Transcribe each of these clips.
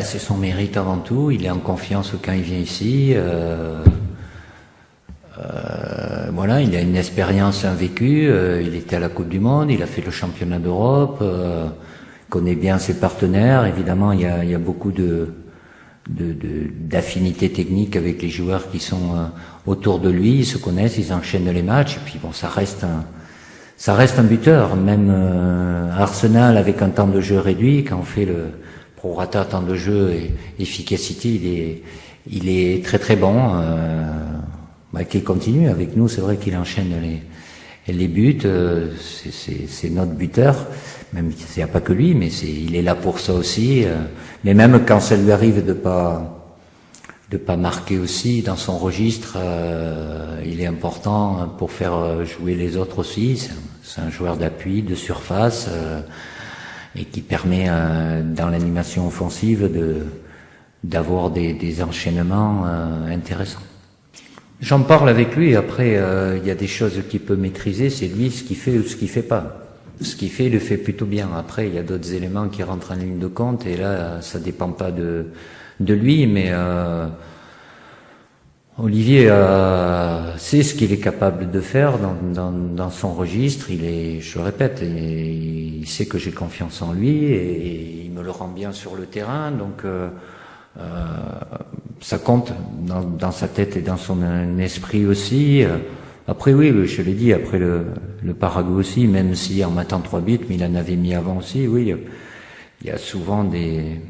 C'est son mérite avant tout. Il est en confiance quand il vient ici. Voilà, il a une expérience, un vécu. Il était à la Coupe du Monde, il a fait le championnat d'Europe. Il connaît bien ses partenaires. Évidemment, il y a beaucoup d'affinités techniques avec les joueurs qui sont autour de lui. Ils se connaissent, ils enchaînent les matchs. Et puis bon, ça reste un buteur. Même à Arsenal, avec un temps de jeu réduit, quand on fait le prorata temps de jeu et efficacité, il est très très bon. Qu'il continue avec nous, c'est vrai qu'il enchaîne les buts. C'est notre buteur. Même s'il n'y a pas que lui, mais il est là pour ça aussi. Mais même quand ça lui arrive de pas marquer aussi dans son registre, il est important pour faire jouer les autres aussi. C'est un joueur d'appui, de surface, et qui permet dans l'animation offensive d'avoir des enchaînements intéressants. J'en parle avec lui. Après, il y a des choses qu'il peut maîtriser. C'est lui ce qu'il fait ou ce qu'il fait pas. Ce qu'il fait, il le fait plutôt bien. Après, il y a d'autres éléments qui rentrent en ligne de compte, et là, ça dépend pas de lui, mais Olivier sait ce qu'il est capable de faire dans son registre. Je le répète, il sait que j'ai confiance en lui et il me le rend bien sur le terrain. Donc ça compte dans sa tête et dans son esprit aussi. Après oui, je l'ai dit, après le Paraguay aussi, même si en mettant 3 buts, mais il en avait mis avant aussi, oui, il y a souvent des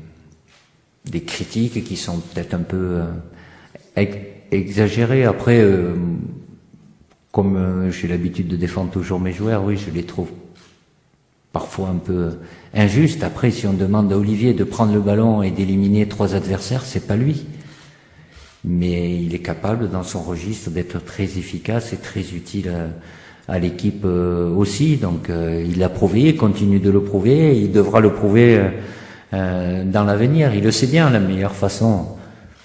critiques qui sont peut-être un peu exagérées. Après, comme j'ai l'habitude de défendre toujours mes joueurs, oui, je les trouve parfois un peu injustes. Après, si on demande à Olivier de prendre le ballon et d'éliminer 3 adversaires, c'est pas lui. Mais il est capable, dans son registre, d'être très efficace et très utile à l'équipe aussi. Donc il l'a prouvé, il continue de le prouver, et il devra le prouver dans l'avenir. Il le sait bien, la meilleure façon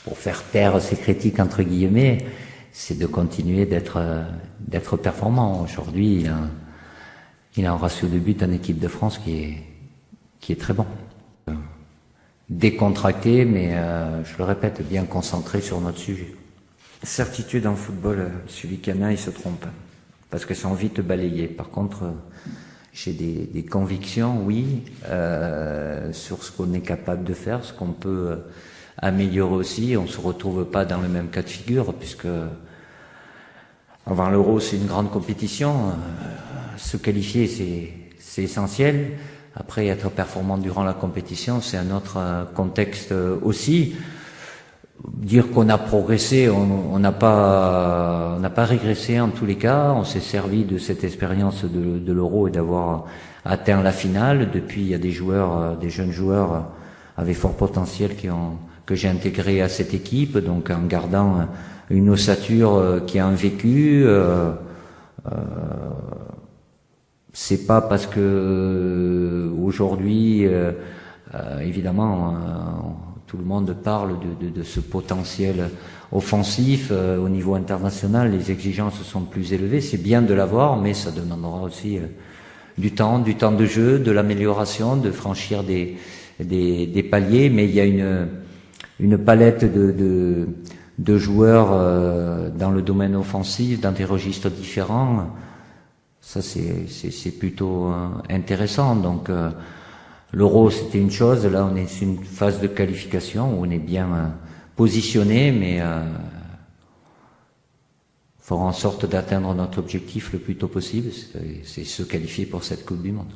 pour faire taire ses critiques, entre guillemets, c'est de continuer d'être performant. Aujourd'hui, il a un ratio de but en équipe de France qui est très bon. Décontracté, mais je le répète, bien concentré sur notre sujet. Certitude en football, celui qui en a, il se trompe, parce qu'elles sont vite balayées. Par contre, j'ai des convictions, oui, sur ce qu'on est capable de faire, ce qu'on peut améliorer aussi. On se retrouve pas dans le même cas de figure, puisque avant l'Euro, c'est une grande compétition. Se qualifier, c'est essentiel. Après, être performant durant la compétition, c'est un autre contexte aussi. Dire qu'on a progressé, on n'a pas régressé en tous les cas. On s'est servi de cette expérience de l'Euro et d'avoir atteint la finale. Depuis, il y a des jeunes joueurs avec fort potentiel que j'ai intégrés à cette équipe, donc en gardant une ossature qui a un vécu. C'est pas parce que aujourd'hui, évidemment, tout le monde parle de ce potentiel offensif au niveau international. Les exigences sont plus élevées. C'est bien de l'avoir, mais ça demandera aussi du temps de jeu, de l'amélioration, de franchir des paliers. Mais il y a une palette de joueurs dans le domaine offensif, dans des registres différents. Ça, c'est plutôt intéressant. Donc, l'Euro, c'était une chose. Là, on est sur une phase de qualification où on est bien positionné, mais faire en sorte d'atteindre notre objectif le plus tôt possible. C'est se qualifier pour cette Coupe du Monde.